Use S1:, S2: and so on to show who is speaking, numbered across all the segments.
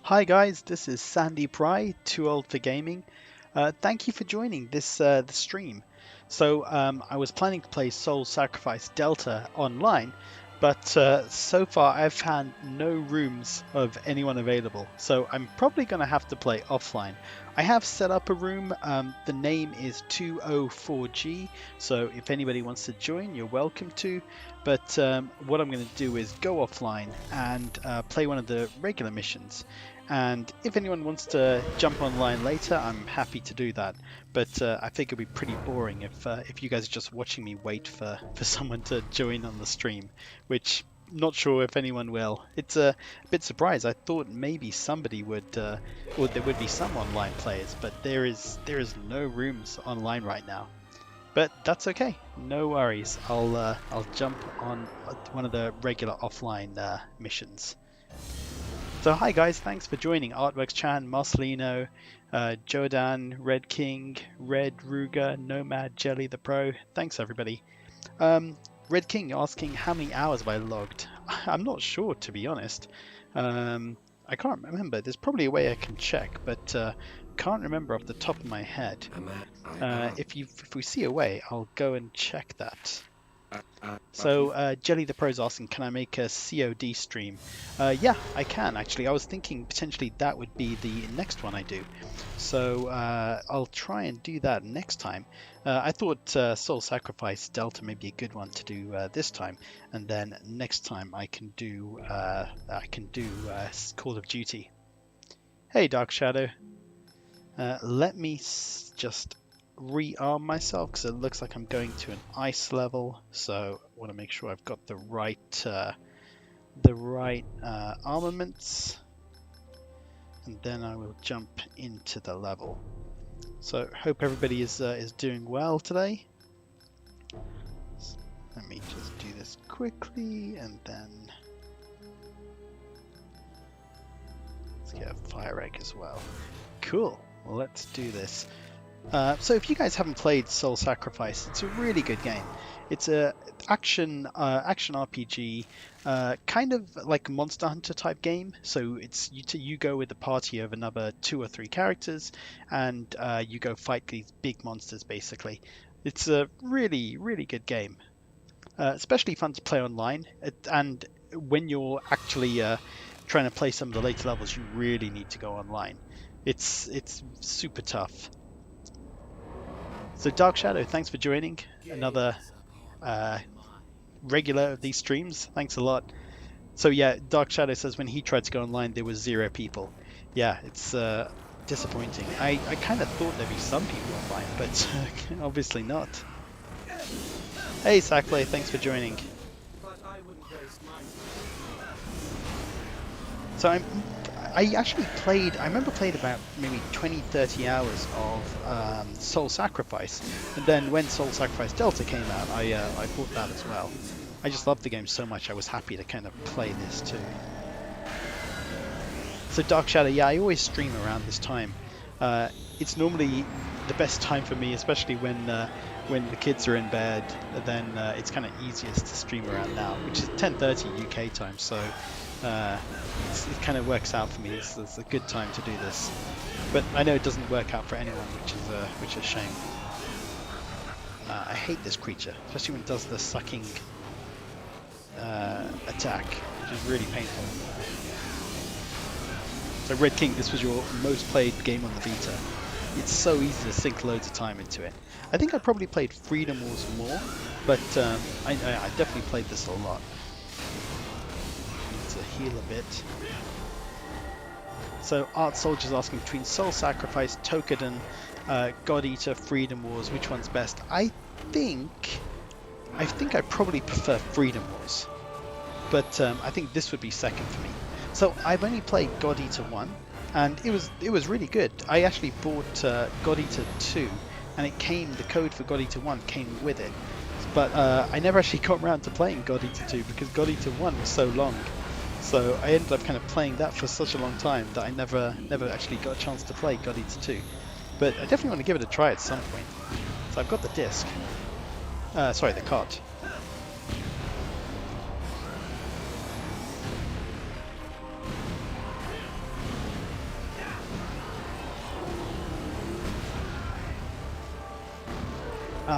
S1: Hi guys, this is Sandy Pry, Too Old for Gaming. Thank you for joining this the stream. I was planning to play Soul Sacrifice Delta online, but so far I've found no rooms of anyone available. So I'm probably going to have to play offline. I have set up a room. The name is 204G, so if anybody wants to join, you're welcome to. But what I'm going to do is go offline and play one of the regular missions. And if anyone wants to jump online later, I'm happy to do that. But I think it'd be pretty boring if you guys are just watching me wait for someone to join on the stream, which not sure if anyone will. It's a bit surprised. I thought maybe somebody would, or there would be some online players, but there is no rooms online right now. But that's okay, no worries. I'll jump on one of the regular offline missions. So hi guys, thanks for joining. Artworks Chan, Marcelino, Jodan, Red King, Red Ruger, Nomad, Jelly the Pro. Thanks everybody. Red King asking how many hours have I logged. I'm not sure, to be honest. I can't remember. There's probably a way I can check, but can't remember off the top of my head. If we see a way, I'll go and check that. So Jelly the Pro's asking, can I make a COD stream? Yeah, I can actually. I was thinking potentially that would be the next one I do. So I'll try and do that next time. I thought Soul Sacrifice Delta may be a good one to do this time, and then next time I can do Call of Duty. Hey Dark Shadow. Let me just rearm myself because it looks like I'm going to an ice level, so I want to make sure I've got the right armaments, and then I will jump into the level. So hope everybody is doing well today. Let me just do this quickly, and then let's get a fire egg as well. Cool. Well, let's do this. So if you guys haven't played Soul Sacrifice, it's a really good game. It's a action RPG, kind of like a Monster Hunter type game. So it's you go with a party of another 2 or 3 characters, and you go fight these big monsters basically. It's a really good game, especially fun to play online. And when you're actually trying to play some of the later levels, you really need to go online. It's super tough. So Dark Shadow, thanks for joining. Another regular of these streams. Thanks a lot. So yeah, Dark Shadow says when he tried to go online, there was 0 people. Yeah, it's disappointing. I kind of thought there'd be some people online, but obviously not. Hey Sackley, thanks for joining. So I remember played about maybe 20-30 hours of Soul Sacrifice, and then when Soul Sacrifice Delta came out, I bought that as well. I just loved the game so much, I was happy to kind of play this too. So Dark Shadow, yeah, I always stream around this time. It's normally the best time for me, especially when the kids are in bed. Then it's kind of easiest to stream around now, which is 10:30 UK time, so it kind of works out for me. It's a good time to do this, but I know it doesn't work out for anyone, which is a shame. I hate this creature, especially when it does the sucking attack, which is really painful. So Red King, this was your most played game on the Vita. It's so easy to sink loads of time into it. I think I probably played Freedom Wars more, but I definitely played this a lot. Heal a bit. So Art Soldier's asking between Soul Sacrifice, Tokaden, God Eater, Freedom Wars, which one's best? I think I probably prefer Freedom Wars, but I think this would be second for me. So I've only played God Eater 1, and it was really good. I actually bought God Eater 2, and the code for God Eater 1 came with it, but I never actually got around to playing God Eater 2 because God Eater 1 was so long. So I ended up kind of playing that for such a long time that I never actually got a chance to play God Eater 2. But I definitely want to give it a try at some point. So I've got the disc. Sorry, the cart.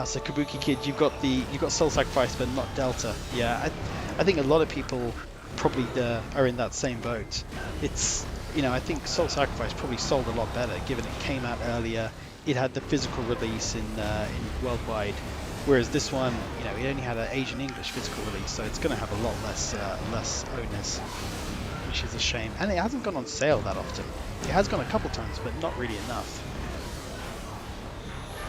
S1: So Kabuki Kid, you've got Soul Sacrifice, but not Delta. Yeah, I think a lot of people probably are in that same boat. It's, you know, I think Soul Sacrifice probably sold a lot better, given it came out earlier. It had the physical release in worldwide, whereas this one, you know, it only had an Asian English physical release, so it's going to have a lot less onus, which is a shame. And it hasn't gone on sale that often. It has gone a couple times, but not really enough.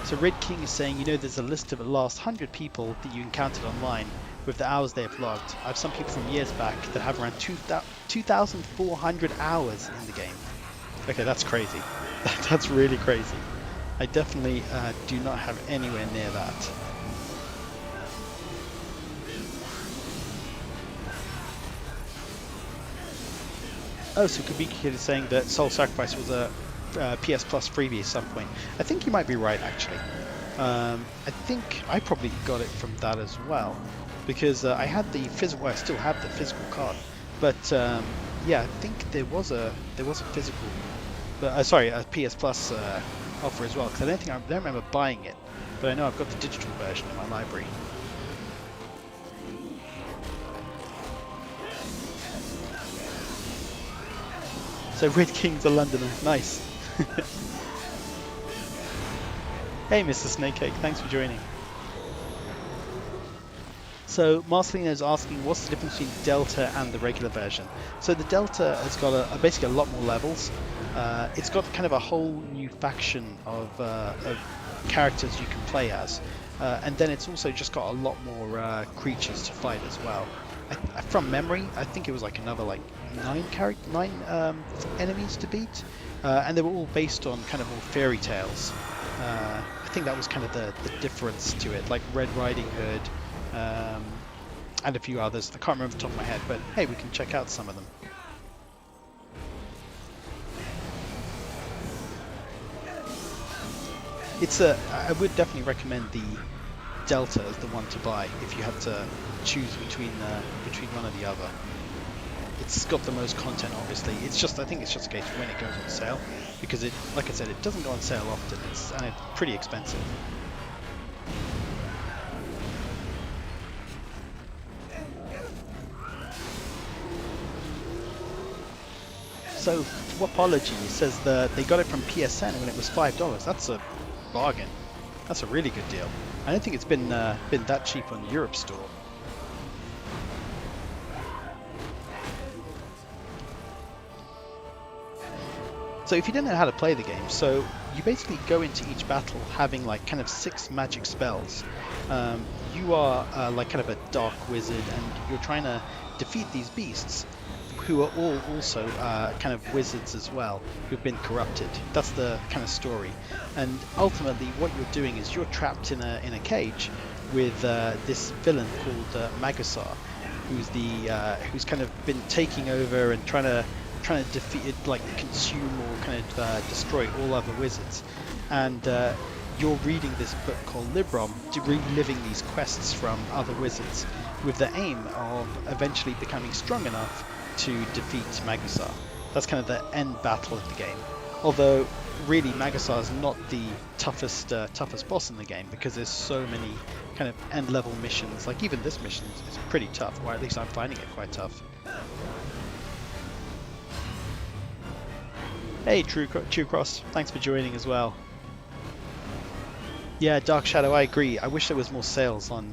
S1: So Red King is saying, you know, there's a list of the last 100 people that you encountered online with the hours they have logged. I have some people from years back that have around 2,400 hours in the game. Okay, that's crazy. That's really crazy. I definitely do not have anywhere near that. Oh, so Kabuki Kid is saying that Soul Sacrifice was a PS Plus freebie at some point. I think you might be right, actually. I think I probably got it from that as well, because I had the physical. Well, I still have the physical card, but yeah, I think there was a physical, but sorry, a PS Plus offer as well. Because I don't remember buying it, but I know I've got the digital version in my library. So Red King's a Londoner. Nice. Hey, Mr. Snakecake, thanks for joining. So Marcelino is asking, what's the difference between Delta and the regular version? So the Delta has got basically a lot more levels. It's got kind of a whole new faction of characters you can play as, and then it's also just got a lot more creatures to fight as well. From memory, I think it was like another like nine enemies to beat, and they were all based on kind of all fairy tales. I think that was kind of the difference to it, like Red Riding Hood, and a few others. I can't remember off the top of my head, but hey, we can check out some of them. I would definitely recommend the Delta as the one to buy if you had to choose between one or the other. It's got the most content, obviously. I think it's just a case of when it goes on sale, because it, like I said, it doesn't go on sale often. And it's pretty expensive. So Wapology says that they got it from PSN when it was $5. That's a bargain. That's a really good deal. I don't think it's been that cheap on the Europe store. So if you don't know how to play the game, so you basically go into each battle having like kind of 6 magic spells. You are like kind of a dark wizard, and you're trying to defeat these beasts, who are all also kind of wizards as well, who've been corrupted. That's the kind of story. And ultimately what you're doing is you're trapped in a cage with this villain called Magusar, who's kind of been taking over and trying to defeat it, like consume or kind of destroy all other wizards. And you're reading this book called Librom, reliving these quests from other wizards, with the aim of eventually becoming strong enough to defeat Magusar. That's kind of the end battle of the game. Although really Magusar is not the toughest boss in the game, because there's so many kind of end level missions. Like even this mission is pretty tough, or at least I'm finding it quite tough. Hey True Cross, thanks for joining as well. Yeah, Dark Shadow, I agree. I wish there was more sales on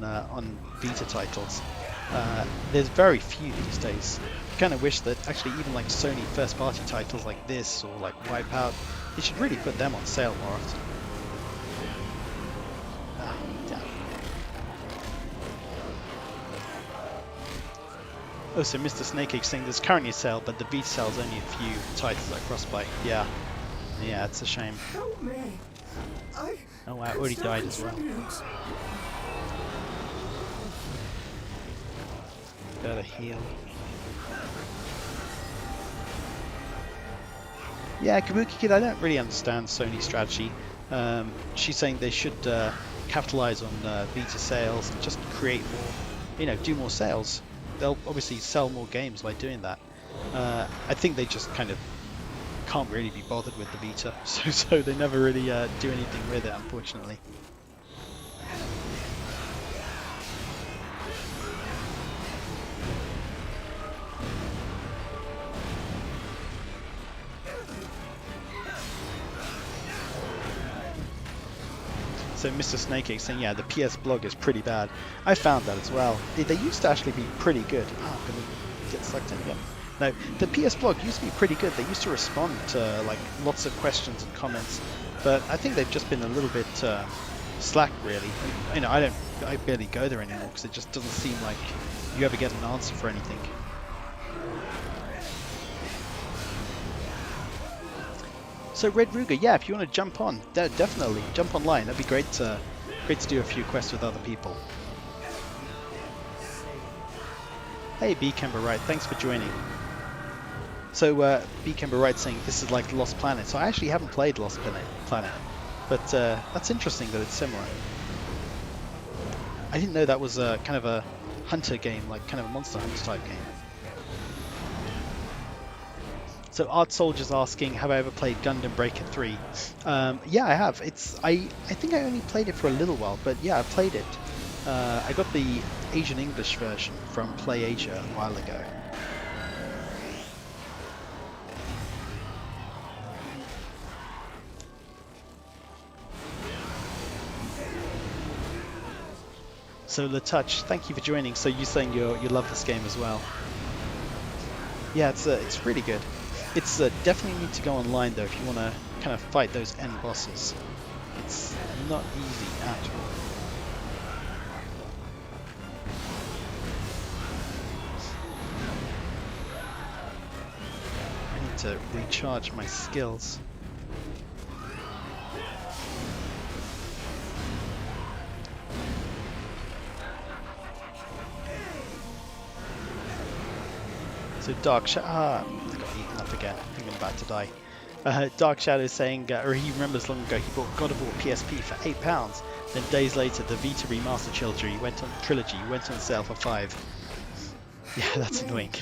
S1: Vita titles. There's very few these days. I kind of wish that actually even like Sony first party titles like this or like Wipeout, they should really put them on sale more often. Yeah. Oh, so Mr. Snakeage saying there's currently a sale, but the Vita sells only a few titles like Frostbite. Yeah. Yeah, it's a shame.
S2: Help me.
S1: Oh wow, already died as well. Gotta heal. Yeah, Kabuki Kid, I don't really understand Sony's strategy. She's saying they should capitalize on Vita sales and just create more, do more sales. They'll obviously sell more games by doing that. I think they just kind of can't really be bothered with the Vita, so they never really do anything with it, unfortunately. So Mr. Snakeegg saying, yeah, the PS blog is pretty bad. I found that as well. They used to actually be pretty good. Oh, I'm going to get sucked in again. No, the PS blog used to be pretty good. They used to respond to like lots of questions and comments, but I think they've just been a little bit slack, really. You know, I barely go there anymore because it just doesn't seem like you ever get an answer for anything. So Red Ruger, yeah, if you want to jump on, definitely jump online. That'd be great to do a few quests with other people. Hey, B Kemba Wright, thanks for joining. So B Kemba Wright saying this is like Lost Planet. So I actually haven't played Lost Planet, but that's interesting that it's similar. I didn't know that was a kind of a hunter game, like kind of a Monster Hunter type game. So Art Soldier's asking, have I ever played Gundam Breaker 3? Yeah, I have. I think I only played it for a little while, but yeah, I played it. I got the Asian English version from Play Asia a while ago. So LaTouch, thank you for joining. So you're saying you love this game as well? Yeah, it's really good. It's definitely need to go online though if you want to kind of fight those end bosses. It's not easy at all. I need to recharge my skills. So Dark Shadow, I got eaten up again. I think I'm about to die. Dark Shadow is saying, or he remembers long ago he bought God of War PSP for £8. Then days later, the Vita Remaster Trilogy went on sale for £5. Yeah, that's annoying.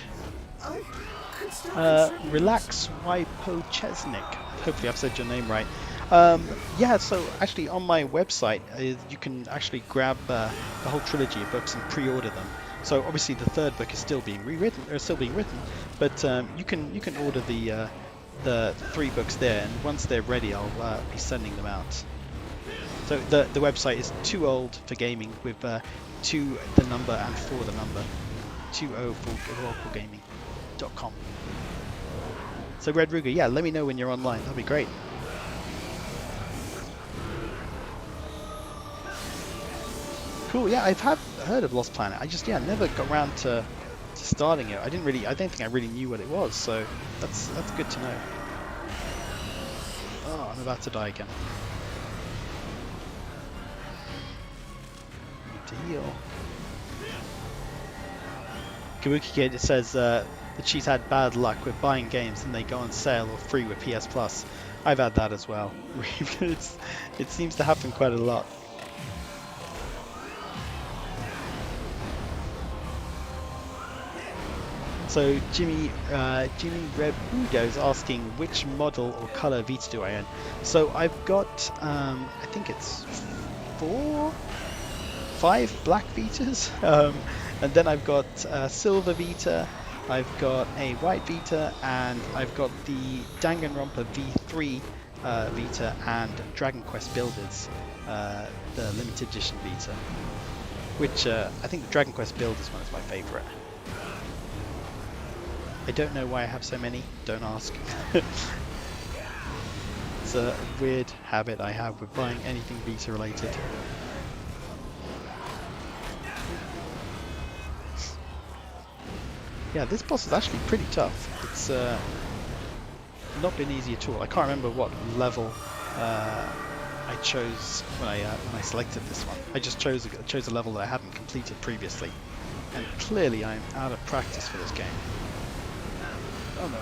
S1: Relax Wypo Chesnick. Hopefully I've said your name right. Yeah, so actually on my website you can actually grab the whole trilogy of books and pre-order them. So obviously the third book is still being written, but you can order the 3 books there, and once they're ready, I'll be sending them out. So the website is Too Old for Gaming with 2 the number and 4 the number, 20forgaming.com. So Red Ruger, yeah, let me know when you're online. That'd be great. Cool, yeah, I've heard of Lost Planet. I just never got around to starting it. I don't think I really knew what it was, so that's good to know. Oh, I'm about to die again. Need to heal. Kabuki Kid says that she's had bad luck with buying games and they go on sale or free with PS Plus. I've had that as well. It seems to happen quite a lot. So Jimmy Rebudo is asking which model or color Vita do I own. So I've got I think it's 5 black Vitas, and then I've got silver Vita, I've got a white Vita, and I've got the Danganronpa V3 Vita and Dragon Quest Builders, the limited edition Vita, which I think the Dragon Quest Builders one is my favourite. I don't know why I have so many, don't ask. It's a weird habit I have with buying anything Vita related. Yeah, this boss is actually pretty tough. It's not been easy at all. I can't remember what level I chose when I selected this one. I just chose a level that I hadn't completed previously, and clearly I'm out of practice for this game. Oh no.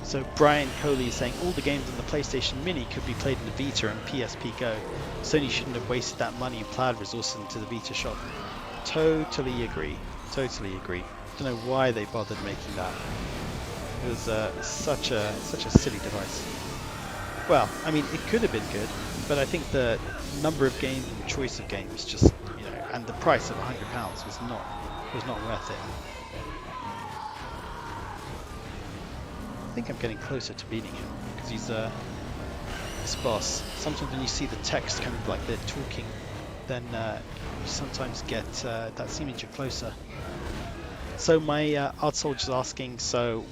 S1: So Brian Coley is saying all the games on the PlayStation Mini could be played in the Vita and PSP Go. Sony shouldn't have wasted that money and plowed resources into the Vita shop. Totally agree. Totally agree. Don't know why they bothered making that. It was such a silly device. Well, I mean, it could have been good, but I think the number of games and choice of games just, and the price of £100 was not worth it. I think I'm getting closer to beating him because he's this boss. Sometimes when you see the text kind of like they're talking, then you sometimes get that seems you're closer. So my art soldier's asking,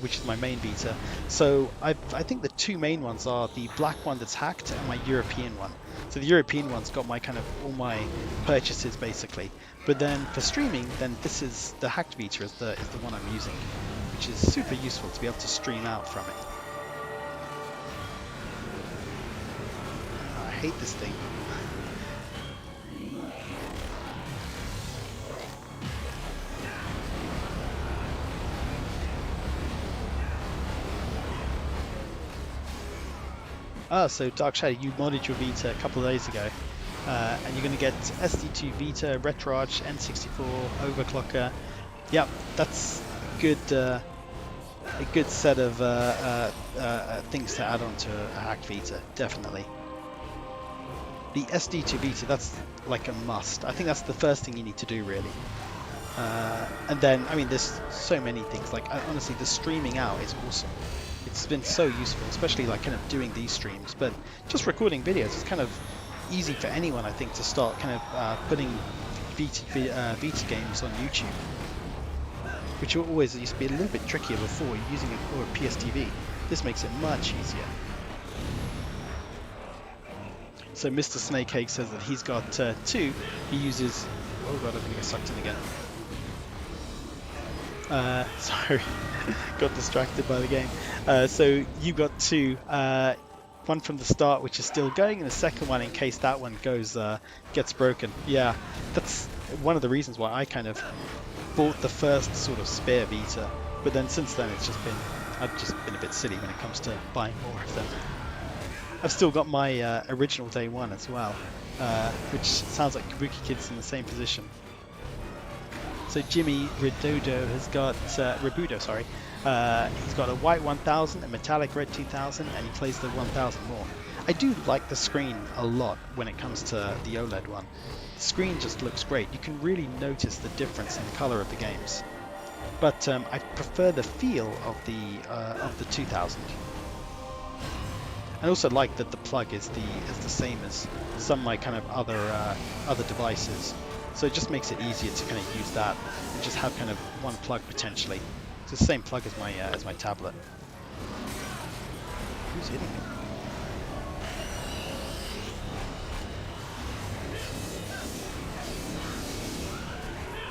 S1: which is my main Vita. So I think the two main ones are the black one that's hacked and my European one. So the European one's got my kind of all my purchases basically. But then for streaming, then this is the hacked Vita is the one I'm using, which is super useful to be able to stream out from it. I hate this thing. So Dark Shadow, you modded your Vita a couple of days ago, and you're going to get SD2 Vita, RetroArch, N64, Overclocker. Yep, that's a good set of things to add on to a hacked Vita, definitely. The SD2 Vita, that's like a must. I think that's the first thing you need to do, really. And then, I mean, there's so many things. Like, honestly, the streaming out is awesome. It's been so useful, especially like kind of doing these streams, but just recording videos is kind of easy for anyone, I think, to start kind of putting Vita games on YouTube, which always used to be a little bit trickier before using it for a PSTV. This makes it much easier. So Mr. Snakehake says that he's got two. He uses... Oh god, I'm going to get sucked in again. Sorry, got distracted by the game. So you got two, one from the start which is still going, and the second one in case that one gets broken. Yeah, that's one of the reasons why I kind of bought the first sort of spare Vita, but then since then I've just been a bit silly when it comes to buying more of them. I've still got my original day one as well, which sounds like Kabuki Kid's in the same position. So Jimmy Rebudo has got he's got a white 1000, a metallic red 2000, and he plays the 1000 more. I do like the screen a lot when it comes to the OLED one. The screen just looks great. You can really notice the difference in the color of the games. But I prefer the feel of the 2000. I also like that the plug is the same as some of my kind of other devices. So it just makes it easier to kind of use that and just have kind of one plug potentially. It's the same plug as my tablet. Who's hitting me?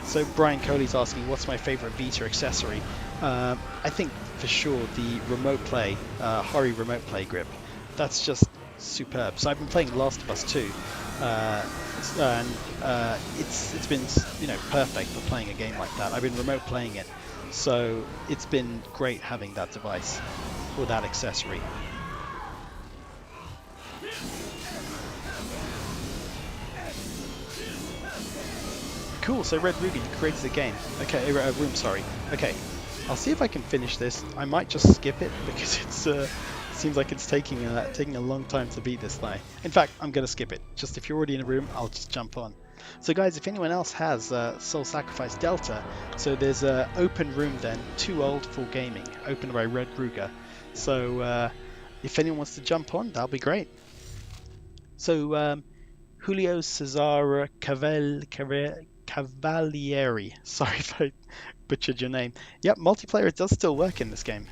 S1: So Brian Coley's asking, what's my favorite Vita accessory? I think for sure the remote play, Hori remote play grip. That's just superb. So I've been playing Last of Us 2. And it's been perfect for playing a game like that. I've been remote playing it, so it's been great having that device or that accessory. Cool. So Red Ruby, you created a game. Okay, a room. Sorry. Okay, I'll see if I can finish this. I might just skip it because it's seems like it's taking a long time to beat this guy. In fact, I'm going to skip it. Just if you're already in a room, I'll just jump on. So guys, if anyone else has Soul Sacrifice Delta, so there's an open room then, Too Old for Gaming, opened by Red Ruger. So if anyone wants to jump on, that'll be great. So Julio Cesar Cavalieri, sorry if I butchered your name. Yep, multiplayer does still work in this game.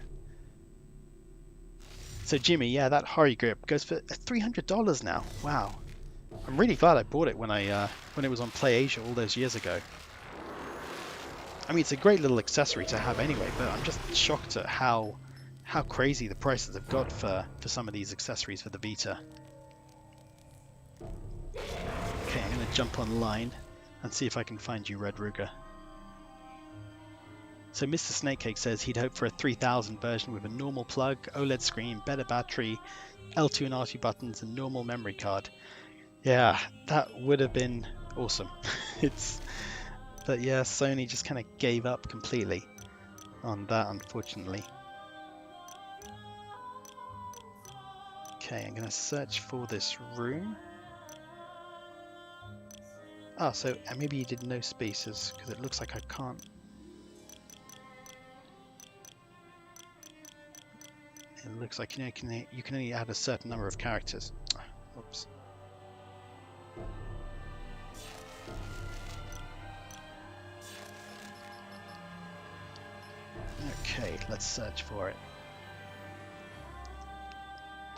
S1: So Jimmy, yeah, that Hori grip goes for $300 now. Wow, I'm really glad I bought it when it was on PlayAsia all those years ago. I mean, it's a great little accessory to have anyway, but I'm just shocked at how crazy the prices have got for some of these accessories for the Vita. Okay, I'm gonna jump online and see if I can find you, Red Ruger. So Mr. Snakecake says he'd hope for a 3000 version with a normal plug, OLED screen, better battery, L2 and R2 buttons, and normal memory card. Yeah, that would have been awesome. But yeah, Sony just kind of gave up completely on that, unfortunately. Okay, I'm going to search for this room. Ah, so maybe you did no spaces, because it looks like I can't. It looks like you can only add a certain number of characters. Oops. Okay, let's search for it.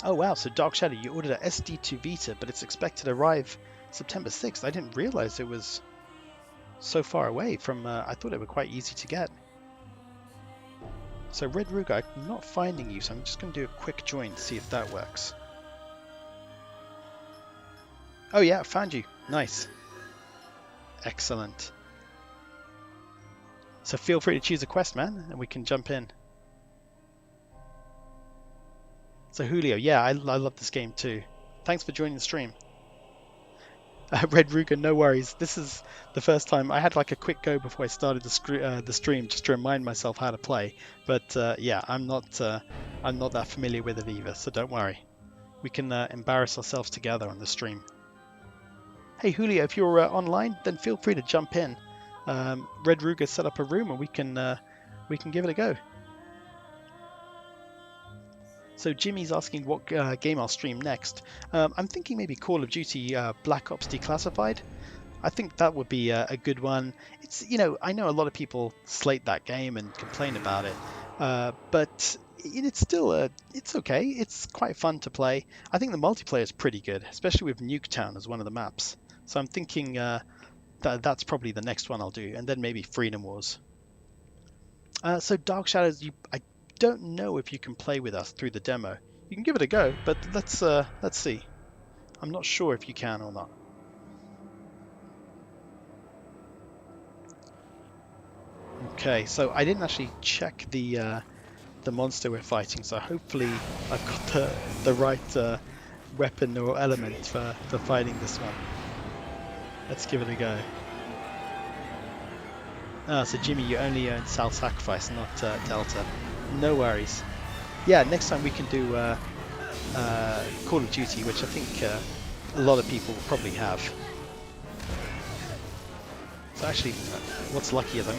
S1: Oh wow, so Dark Shadow, you ordered a SD2 Vita, but it's expected to arrive September 6th. I didn't realize it was so far away from, I thought it were quite easy to get. So Red Ruga, I'm not finding you, so I'm just going to do a quick join to see if that works. Oh yeah, found you. Nice. Excellent. So feel free to choose a quest, man, and we can jump in. So Julio, yeah, I love this game too. Thanks for joining the stream. Red Ruger, no worries. This is the first time I had like a quick go before I started the stream just to remind myself how to play. But yeah, I'm not that familiar with Aviva, so don't worry. We can embarrass ourselves together on the stream. Hey Julio, if you're online, then feel free to jump in. Red Ruger set up a room and we can give it a go. So Jimmy's asking what game I'll stream next. I'm thinking maybe Call of Duty Black Ops Declassified. I think that would be a good one. It's, you know, I know a lot of people slate that game and complain about it, but it's still it's okay. It's quite fun to play. I think the multiplayer is pretty good, especially with Nuketown as one of the maps. So I'm thinking that's probably the next one I'll do, and then maybe Freedom Wars. So Dark Shadows, I don't know if you can play with us through the demo. You can give it a go, but let's see. I'm not sure if you can or not. Okay, so I didn't actually check the monster we're fighting, so hopefully I've got the right weapon or element for fighting this one. Let's give it a go. Ah, so Jimmy, you only own self-sacrifice, not Delta. No worries. Yeah, next time we can do Call of Duty, which I think a lot of people will probably have. So actually, what's lucky is I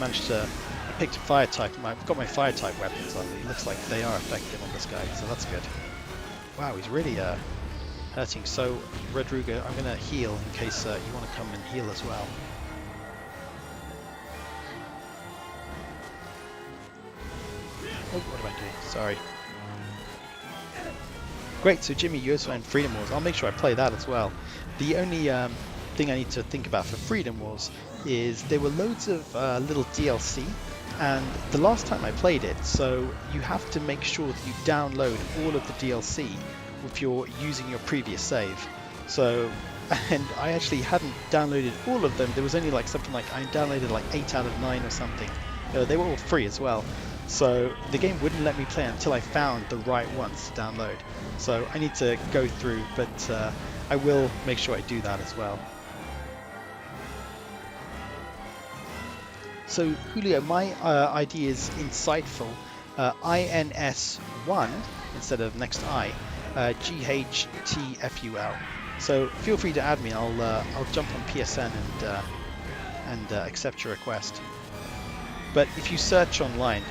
S1: picked a fire type. I've got my fire type weapons on. It looks like they are effective on this guy, so that's good. Wow, he's really hurting. So Red Ruger, I'm gonna heal in case you want to come and heal as well. Oh, what am I doing? Sorry. Great, so Jimmy, you also own Freedom Wars. I'll make sure I play that as well. The only thing I need to think about for Freedom Wars is there were loads of little DLC, and the last time I played it, so you have to make sure that you download all of the DLC if you're using your previous save. So, and I actually hadn't downloaded all of them. There was only like something like I downloaded like 8 out of 9 or something. They were all free as well. So the game wouldn't let me play until I found the right ones to download. So I need to go through, but I will make sure I do that as well. So Julio, my ID is insightful, INS1 instead of next I, GHTFUL. So feel free to add me. I'll jump on PSN and accept your request. But if you search online,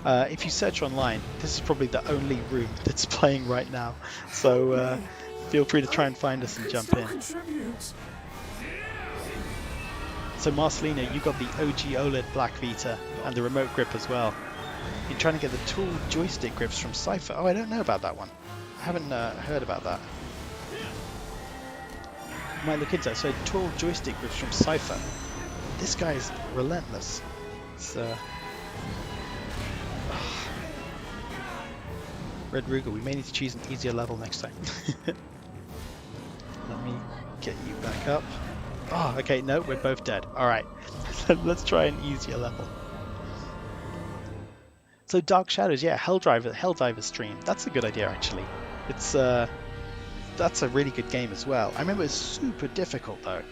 S1: if you search online, this is probably the only room that's playing right now. So feel free to try and find us and jump in. So Marcelino, you got the OG OLED Black Vita and the remote grip as well. You're trying to get the tool joystick grips from Cypher. Oh, I don't know about that one. I haven't heard about that. Might look into that. So tool joystick grips from Cypher. This guy is relentless. It's, Red Ruger, we may need to choose an easier level next time. Let me get you back up. Oh, okay, no, we're both dead. Alright, let's try an easier level. So Dark Shadows, yeah, Helldiver stream. That's a good idea, actually. It's that's a really good game as well. I remember it was super difficult though.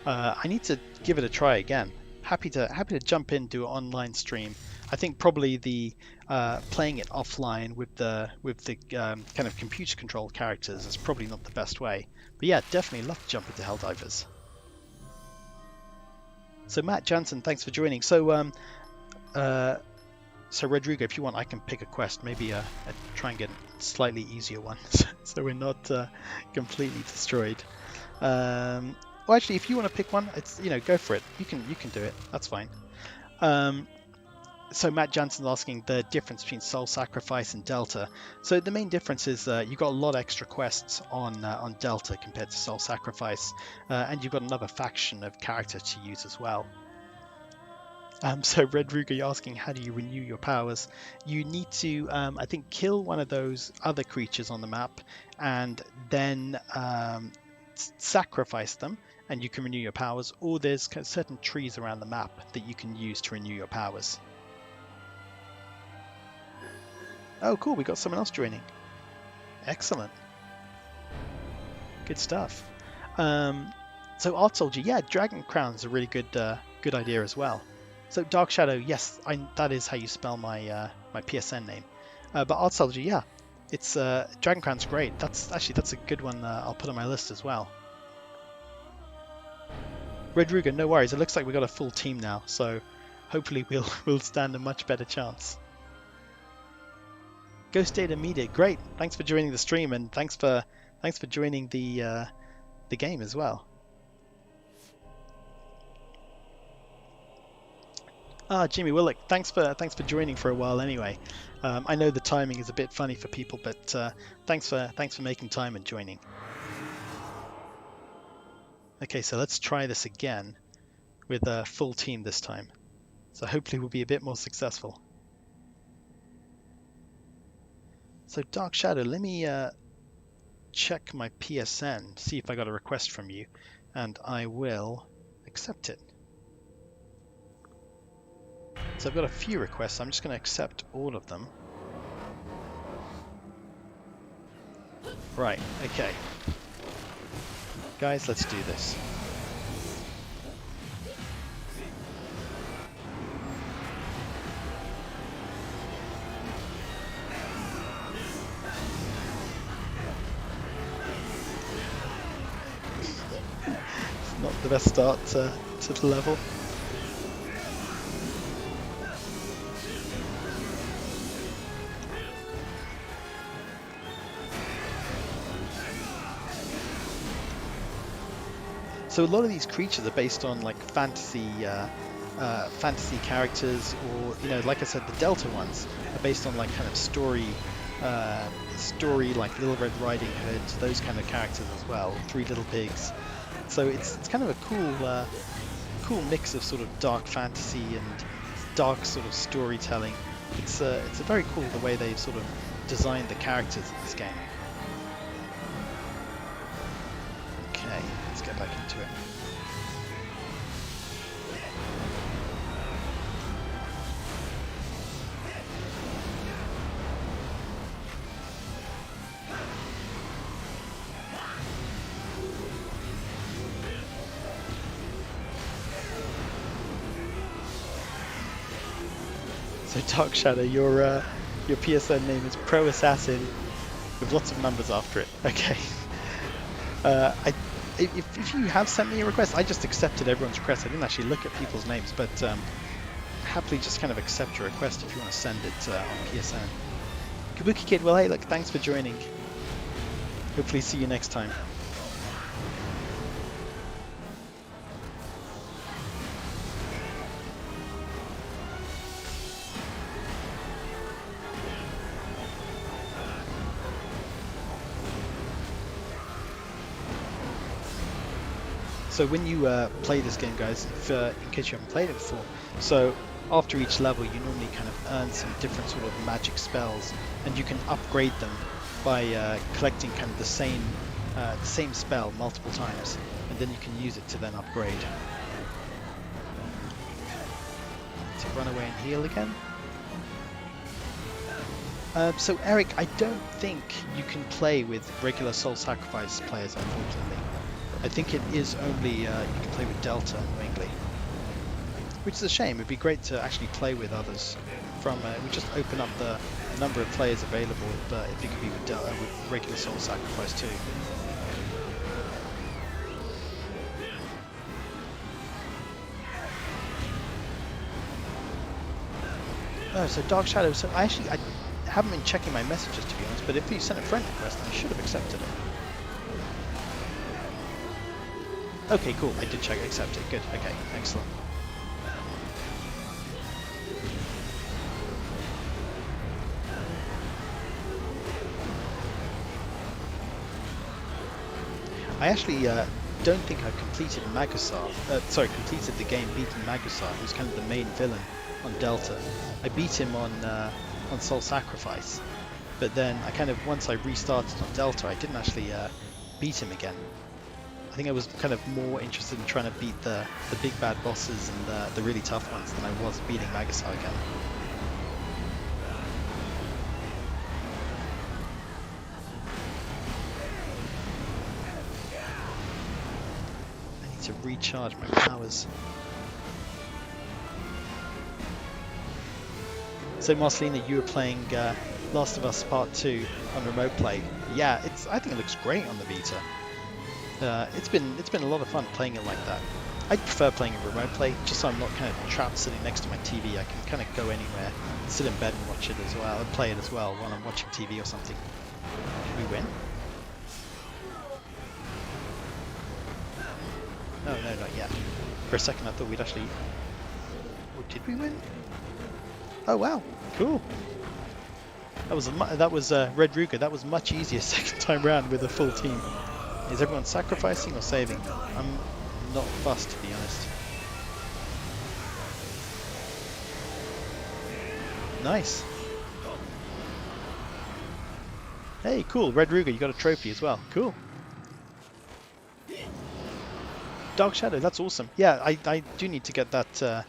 S1: I need to give it a try again. Happy to jump in, do an online stream. I think probably the playing it offline with the kind of computer controlled characters is probably not the best way. But yeah, definitely love to jump into Helldivers. So Matt Jansen, thanks for joining. So so Rodrigo, if you want, I can pick a quest, maybe try and get a slightly easier one, so we're not completely destroyed. Well, actually, if you want to pick one, it's go for it. You can do it. That's fine. So Matt Jansen's asking the difference between Soul Sacrifice and Delta. So the main difference is you've got a lot of extra quests on Delta compared to Soul Sacrifice, and you've got another faction of character to use as well. So Red Ruger, you're asking how do you renew your powers? You need to, I think, kill one of those other creatures on the map, and then sacrifice them, and you can renew your powers. Or there's certain trees around the map that you can use to renew your powers. Oh, cool! We got someone else joining. Excellent. Good stuff. So Art Soldier, yeah, Dragon Crown's a really good idea as well. So Dark Shadow, yes, that is how you spell my my PSN name. But Art Soldier, yeah, it's Dragon Crown's great. That's a good one. I'll put on my list as well. Red Ruger, no worries. It looks like we got a full team now, so hopefully we'll stand a much better chance. Ghost Data Media, great. Thanks for joining the stream, and thanks for joining the game as well. Jimmy, well, look, thanks for joining for a while anyway. I know the timing is a bit funny for people, but thanks for making time and joining. Okay, so let's try this again with a full team this time. So hopefully we'll be a bit more successful. So Dark Shadow, let me check my PSN, see if I got a request from you, and I will accept it. So I've got a few requests. I'm just going to accept all of them. Right, okay. Guys, let's do this. It's not the best start to the level. So a lot of these creatures are based on like fantasy characters, or like I said, the Delta ones are based on like kind of story like Little Red Riding Hood, those kind of characters as well. Three Little Pigs. So it's kind of a cool mix of sort of dark fantasy and dark sort of storytelling. It's very cool the way they've sort of designed the characters in this game. Okay, let's get back into it. So Dark Shadow, your PSN name is Pro Assassin with lots of numbers after it. Okay. If you have sent me a request, I just accepted everyone's request. I didn't actually look at people's names, but happily just kind of accept your request if you want to send it on PSN. Kabuki Kid, well hey, look, thanks for joining. Hopefully see you next time. So when you play this game, guys, if, in case you haven't played it before, so after each level you normally kind of earn some different sort of magic spells, and you can upgrade them by collecting kind of the same spell multiple times, and then you can use it to then upgrade. To run away and heal again. So Eric, I don't think you can play with regular Soul Sacrifice players, unfortunately. I think it is only you can play with Delta, annoyingly. which is a shame. It'd be great to actually play with others. It would just open up the number of players available if it could be with regular Soul Sacrifice too. Oh, so Dark Shadow. So I haven't been checking my messages, to be honest, but if you sent a friend request, I should have accepted it. Okay, cool. I did check accept it. Good. Okay, excellent. I actually don't think I've completed Magusar. Completed the game beating Magusar, who's kind of the main villain on Delta. I beat him on Soul Sacrifice, but then once I restarted on Delta, I didn't actually beat him again. I think I was kind of more interested in trying to beat the big bad bosses and the really tough ones than I was beating Magusar again. To recharge my powers. So Marcelina, you were playing Last of Us Part 2 on remote play. Yeah, I think it looks great on the Vita. It's been a lot of fun playing it like that. I prefer playing it remote play, just so I'm not kind of trapped sitting next to my TV. I can kind of go anywhere, sit in bed and watch it as well, and play it as well while I'm watching TV or something. Did we win? No, not yet. For a second I thought we'd actually... Oh, did we win? Oh wow, cool. That was Red Ruger. That was much easier second time round with a full team. Is everyone sacrificing or saving? I'm not fussed, to be honest. Nice. Hey, cool. Red Ruger, you got a trophy as well. Cool. Dark Shadow, that's awesome. Yeah, I do need to get that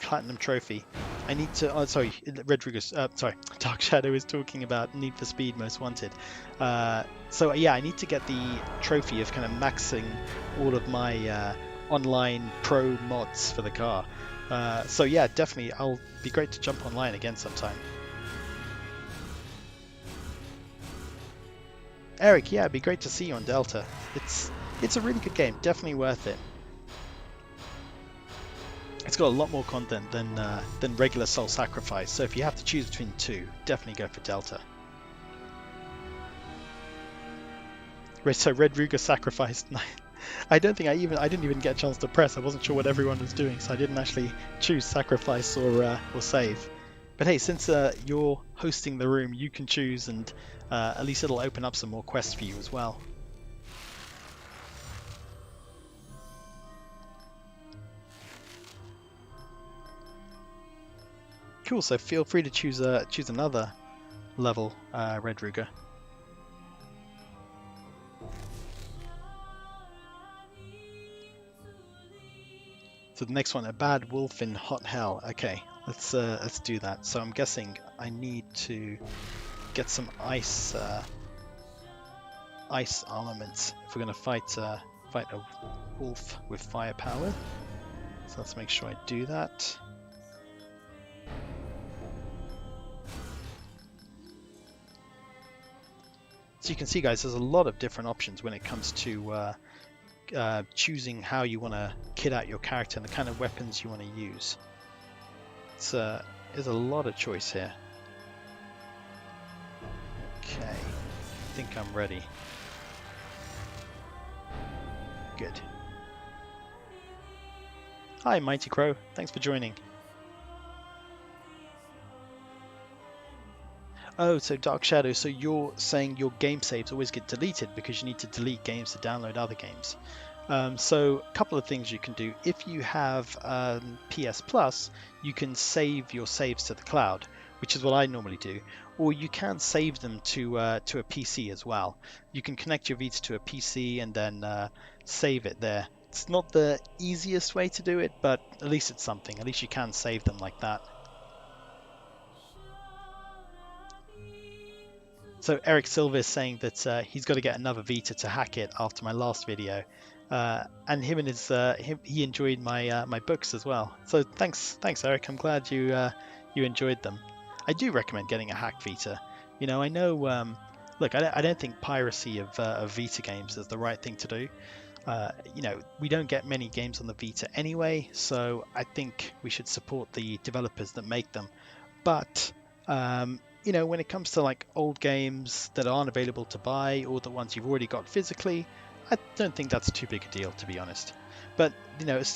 S1: platinum trophy. I need to. Oh, sorry, Red Ruger's. Sorry, Dark Shadow is talking about Need for Speed Most Wanted. So yeah, I need to get the trophy of kind of maxing all of my online pro mods for the car. So yeah, definitely, I'll be great to jump online again sometime. Eric, yeah, it'd be great to see you on Delta. It's a really good game, definitely worth it. It's got a lot more content than regular Soul Sacrifice, so if you have to choose between two, definitely go for Delta. So Red Ruger sacrificed. I didn't even get a chance to press. I wasn't sure what everyone was doing, so I didn't actually choose sacrifice or save. But hey, since you're hosting the room, you can choose, and at least it'll open up some more quests for you as well. Cool, so feel free to choose another level, Red Ruger. So the next one, a bad wolf in hot hell. Okay, let's do that. So I'm guessing I need to get some ice armaments if we're gonna fight a wolf with firepower. So let's make sure I do that. So you can see, guys, there's a lot of different options when it comes to choosing how you want to kit out your character and the kind of weapons you want to use. There's a lot of choice here. Okay, I think I'm ready. Good. Hi, Mighty Crow. Thanks for joining. Oh, so Dark Shadow, so you're saying your game saves always get deleted because you need to delete games to download other games. So a couple of things you can do. If you have PS Plus, you can save your saves to the cloud, which is what I normally do. Or you can save them to a PC as well. You can connect your Vita to a PC and then save it there. It's not the easiest way to do it, but at least it's something. At least you can save them like that. So Eric Silva is saying that he's got to get another Vita to hack it after my last video. and him and he enjoyed my books as well. So thanks Eric. I'm glad you enjoyed them. I do recommend getting a hack Vita. I know. Look, I don't think piracy of Vita games is the right thing to do. We don't get many games on the Vita anyway, so I think we should support the developers that make them. But when it comes to like old games that aren't available to buy or the ones you've already got physically, I don't think that's too big a deal, to be honest. But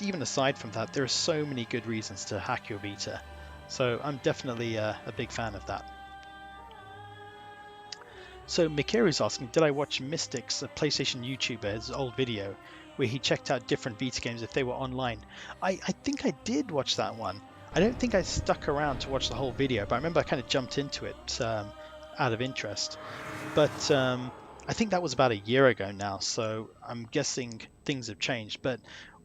S1: even aside from that, there are so many good reasons to hack your Vita, so I'm definitely a big fan of that. So Mikeru's asking, did I watch Mystics, a PlayStation YouTuber, his old video, where he checked out different Vita games if they were online? I think I did watch that one. I don't think I stuck around to watch the whole video, but I remember I kind of jumped into it out of interest. But I think that was about a year ago now, so I'm guessing things have changed. But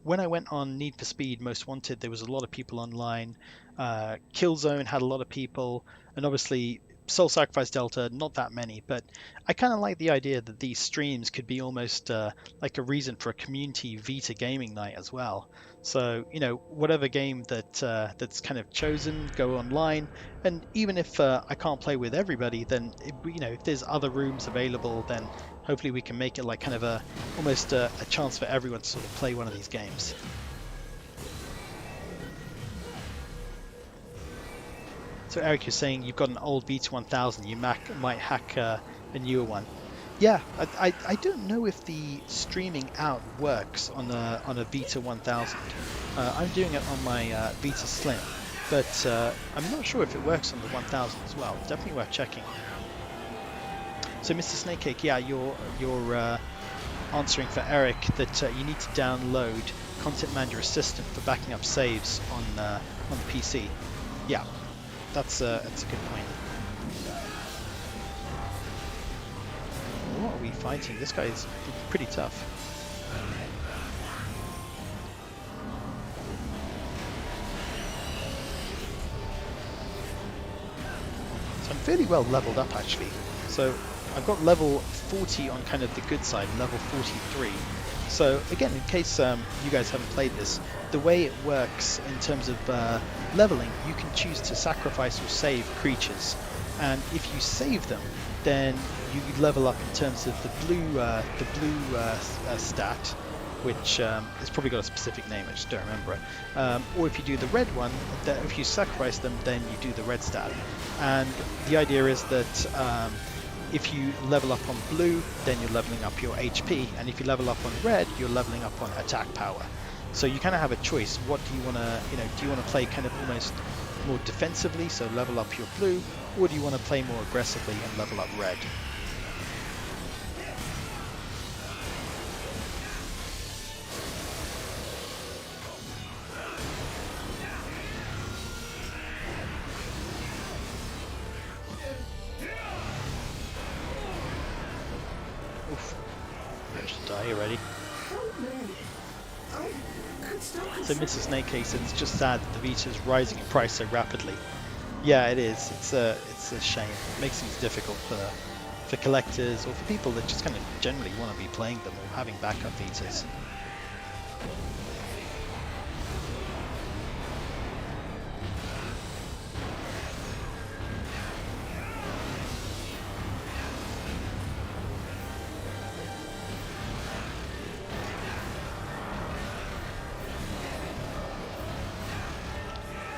S1: when I went on Need for Speed Most Wanted, there was a lot of people online. Killzone had a lot of people, and obviously Soul Sacrifice Delta, not that many, but I kind of like the idea that these streams could be almost like a reason for a community Vita gaming night as well. So, whatever game that's kind of chosen, go online, and even if I can't play with everybody, then if there's other rooms available, then hopefully we can make it like kind of almost a chance for everyone to sort of play one of these games. So Eric, you're saying you've got an old Vita 1000, you might hack a newer one. Yeah, I don't know if the streaming out works on a Vita 1000. I'm doing it on my Vita Slim, but I'm not sure if it works on the 1000 as well. Definitely worth checking. So Mr. Snakecake, yeah, you're answering for Eric that you need to download Content Manager Assistant for backing up saves on the PC. Yeah. That's a good point. What are we fighting? This guy is pretty tough. So I'm fairly well leveled up actually. So I've got level 40 on kind of the good side, and level 43. So again, in case you guys haven't played this, the way it works in terms of leveling, you can choose to sacrifice or save creatures, and if you save them, then you level up in terms of the blue stat, which has probably got a specific name, I just don't remember it. Or if you do the red one, if you sacrifice them, then you do the red stat. And the idea is that if you level up on blue, then you're leveling up your HP, and if you level up on red, you're leveling up on attack power. So you kind of have a choice. What do you want to, do you want to play kind of almost more defensively, so level up your blue, or do you want to play more aggressively and level up red? Oof. I should die already. So Mrs. Snakecake says it's just sad that the Vita is rising in price so rapidly. Yeah, it is. It's a shame. It makes things difficult for collectors or for people that just kind of generally want to be playing them or having backup Vitas.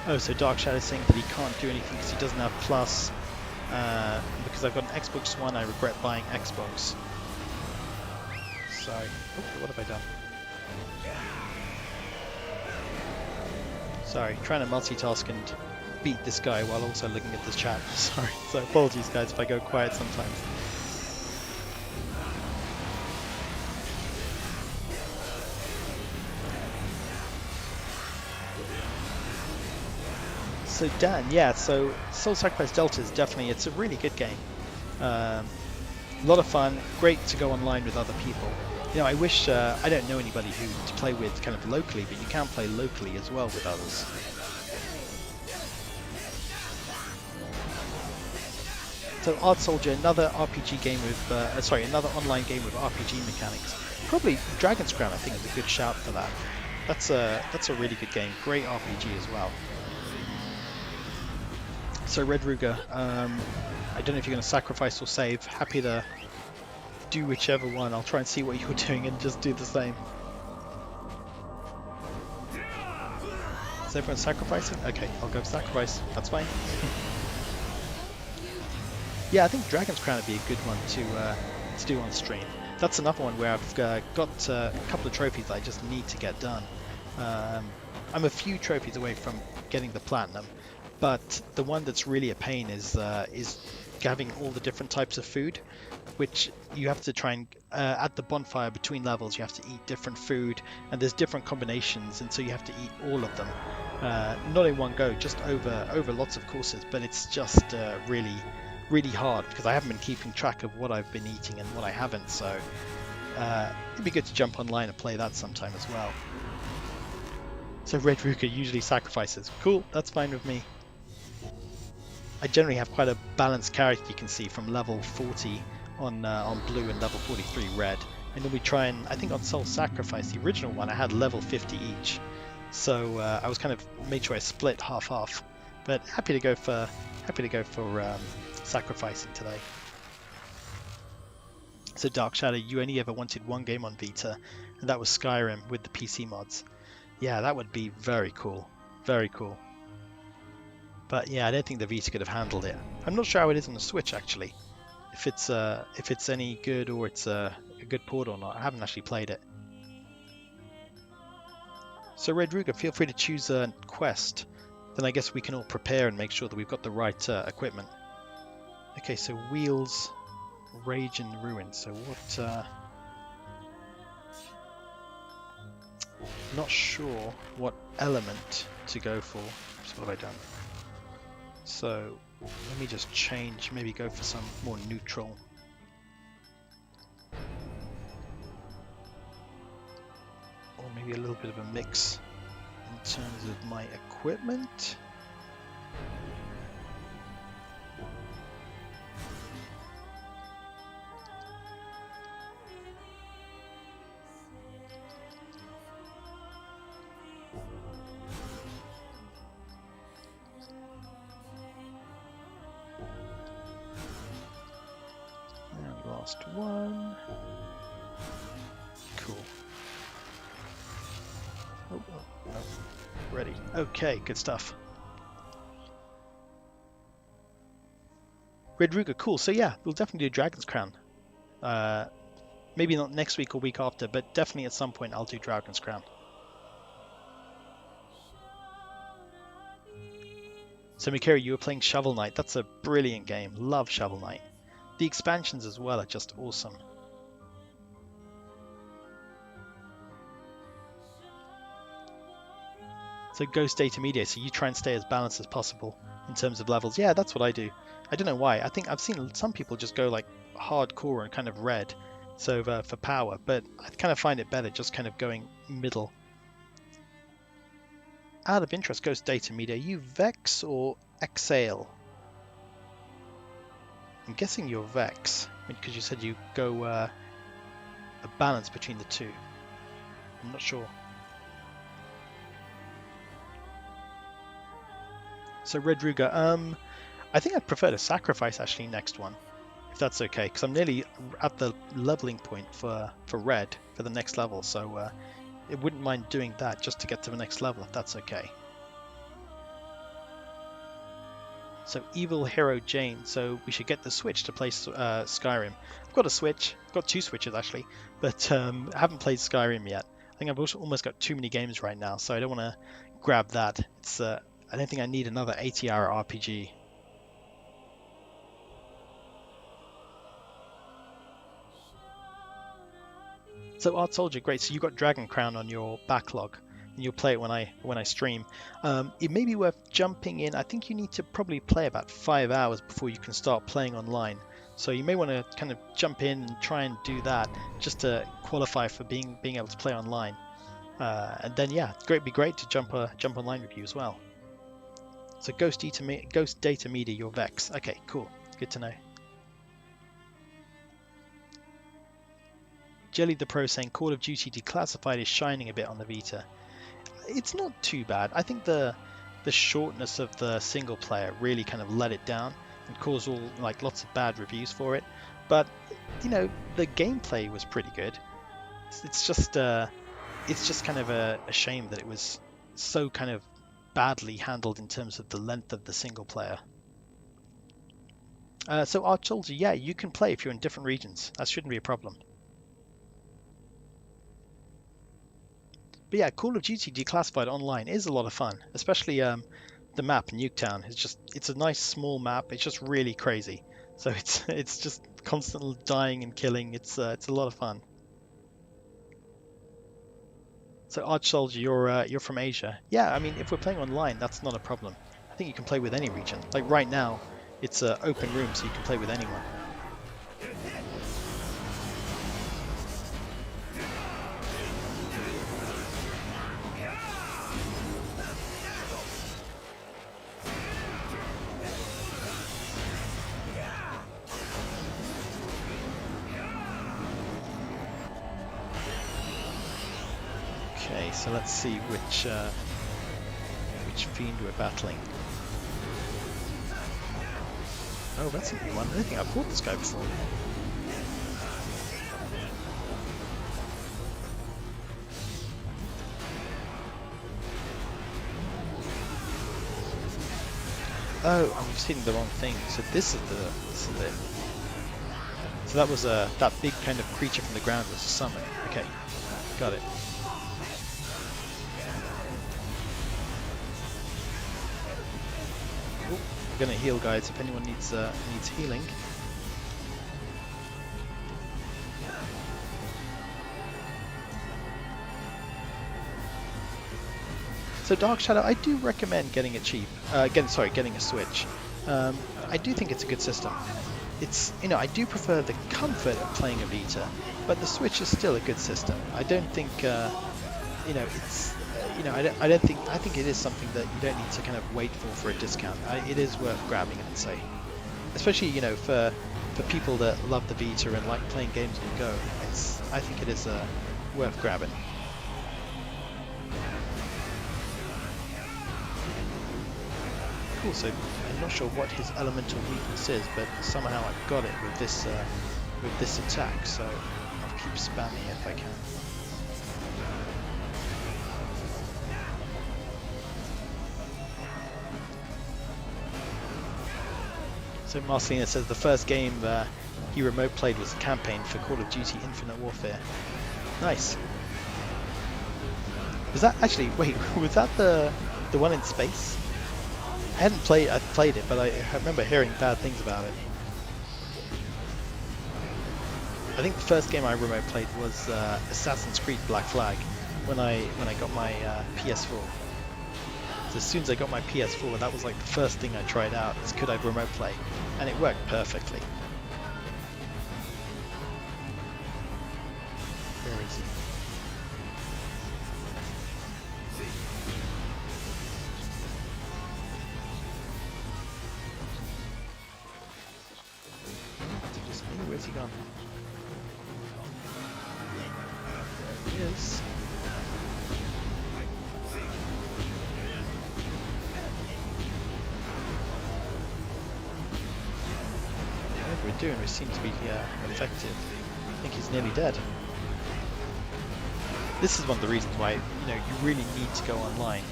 S1: Oh, so Dark Shadow saying that he can't do anything because he doesn't have Plus. Because I've got an Xbox One, I regret buying Xbox. Sorry. Oh, what have I done? Sorry, trying to multitask and beat this guy while also looking at this chat. Sorry. So apologies guys if I go quiet sometimes. So Dan, yeah, so Soul Sacrifice Delta is definitely, it's a really good game. A lot of fun, great to go online with other people. I wish, I don't know anybody who to play with kind of locally, but you can play locally as well with others. So Art Soldier, another RPG game with, another online game with RPG mechanics. Probably Dragon's Crown, I think, is a good shout for that. That's a really good game. Great RPG as well. So Red Ruger, I don't know if you're going to sacrifice or save. Happy to do whichever one. I'll try and see what you're doing and just do the same. Is everyone sacrificing? Okay, I'll go sacrifice. That's fine. Yeah, I think Dragon's Crown would be a good one to do on stream. That's another one where I've got a couple of trophies I just need to get done. I'm a few trophies away from getting the platinum, but the one that's really a pain is having all the different types of food, which you have to try and at the bonfire between levels you have to eat different food, and there's different combinations, and so you have to eat all of them, not in one go, just over lots of courses. But it's just really hard because I haven't been keeping track of what I've been eating and what I haven't, so it'd be good to jump online and play that sometime as well. So Red Ruka usually sacrifices. Cool, that's fine with me. I generally have quite a balanced character, you can see, from level 40 on blue and level 43 red. I normally try and, I think on Soul Sacrifice, the original one, I had level 50 each. So I was kind of made sure I split half. But happy to go for sacrificing today. So Dark Shadow, you only ever wanted one game on Vita, and that was Skyrim with the PC mods. Yeah, that would be very cool. Very cool. But yeah, I don't think the Vita could have handled it. I'm not sure how it is on the Switch actually. If it's any good or it's a good port or not. I haven't actually played it. So Red Ruger, feel free to choose a quest. Then I guess we can all prepare and make sure that we've got the right equipment. Okay, so Wheels, Rage and Ruin. So what... not sure what element to go for. So what have I done? So let me just change, maybe go for some more neutral. Or maybe a little bit of a mix in terms of my equipment. Last one. Cool. Oh, ready. Okay, good stuff. Red Ruger, cool. So yeah, we'll definitely do Dragon's Crown. Maybe not next week or week after, but definitely at some point I'll do Dragon's Crown. So Mikiri, you were playing Shovel Knight. That's a brilliant game. Love Shovel Knight. The expansions as well are just awesome. So Ghost Data Media, so you try and stay as balanced as possible in terms of levels. Yeah, that's what I do. I don't know why. I think I've seen some people just go like hardcore and kind of red, so for power, but I kind of find it better just kind of going middle. Out of interest, Ghost Data Media, are you Vex or Exhale? I'm guessing you're Vex, because you said you go a balance between the two. I'm not sure. So Red Ruger, I think I'd prefer to sacrifice actually next one, if that's okay, because I'm nearly at the leveling point for Red for the next level, so I wouldn't mind doing that just to get to the next level, if that's okay. So Evil Hero Jane, so we should get the Switch to play Skyrim. I've got a Switch, I've got two Switches actually, but I haven't played Skyrim yet. I think I've also almost got too many games right now, so I don't want to grab that. It's I don't think I need another 80-hour RPG. So Art Soldier, great. So you got Dragon Crown on your backlog, and you'll play it when I stream. It may be worth jumping in. I think you need to probably play about 5 hours before you can start playing online. So you may want to kind of jump in and try and do that just to qualify for being able to play online. And then yeah, it'd be great to jump online with you as well. So Ghost Data Media, your Vex. Okay, cool. Good to know. Jelly the Pro saying Call of Duty Declassified is shining a bit on the Vita. It's not too bad. I think the shortness of the single player really kind of let it down and caused lots of bad reviews for it. But the gameplay was pretty good. It's just kind of a shame that it was so kind of badly handled in terms of the length of the single player. So Arch Soldier, yeah, you can play if you're in different regions. That shouldn't be a problem. But yeah, Call of Duty Declassified Online is a lot of fun, especially the map Nuketown. It's a nice small map. It's just really crazy. So it's just constantly dying and killing. It's a lot of fun. So Arch Soldier, you're from Asia. Yeah, I mean, if we're playing online, that's not a problem. I think you can play with any region. Like right now, it's an open room, so you can play with anyone. Okay, so let's see which fiend we're battling. Oh, that's a new one. I don't think I've fought this guy before. Oh, I'm just hitting the wrong thing. So this is it. So that was that big kind of creature from the ground was a summon. Okay, got it. We're gonna heal, guys, if anyone needs healing. So Dark Shadow, I do recommend getting it cheap. Getting a Switch. I do think it's a good system. It's I do prefer the comfort of playing a Vita, but the Switch is still a good system. I don't think it's I think it is something that you don't need to kind of wait for a discount. It is worth grabbing, I'd say. Especially, for people that love the Vita and like playing games on the go. I think it is worth grabbing. Cool, so I'm not sure what his elemental weakness is, but somehow I've got it with this attack, so I'll keep spamming it if I can. So Marcelina says the first game he remote played was the campaign for Call of Duty Infinite Warfare. Nice. Was that actually, wait, was that the one in space? I've played it, but I remember hearing bad things about it. I think the first game I remote played was Assassin's Creed Black Flag when I got my PS4. So as soon as I got my PS4, that was like the first thing I tried out, is could I remote play, and it worked perfectly. Where is he? Where's he gone? There he is. Whatever we're doing, we seem to be effective. I think he's nearly dead. This is one of the reasons why you really need to go online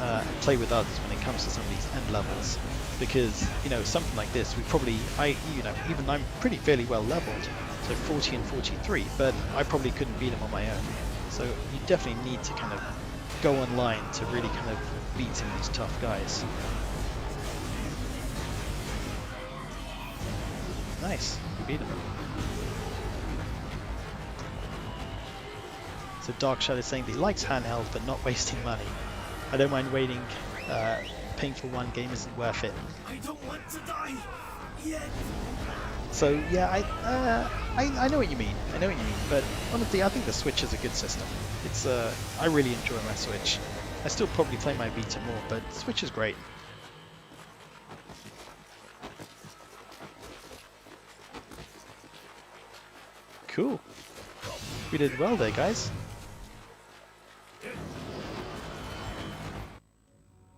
S1: and play with others when it comes to some of these end levels. Because something like this, even I'm fairly well leveled, so 40 and 43, but I probably couldn't beat him on my own. So you definitely need to kind of go online to really kind of beat some of these tough guys. Nice, you beat him. So Dark Shadow is saying that he likes handheld but not wasting money. I don't mind waiting. Paying for one game isn't worth it.
S2: I don't want to die yet.
S1: So yeah, I know what you mean. I know what you mean. But honestly, I think the Switch is a good system. It's I really enjoy my Switch. I still probably play my Vita more, but Switch is great. Cool. We did well there, guys.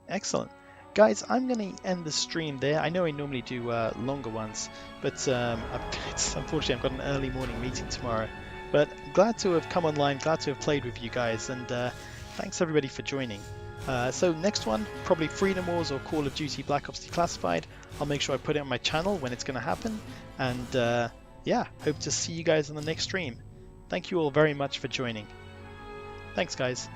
S1: Excellent. Guys, I'm going to end the stream there. I know I normally do longer ones, but unfortunately I've got an early morning meeting tomorrow. But glad to have come online, glad to have played with you guys, and thanks everybody for joining. So next one, probably Freedom Wars or Call of Duty Black Ops Declassified. I'll make sure I put it on my channel when it's going to happen. And yeah, hope to see you guys on the next stream. Thank you all very much for joining. Thanks, guys.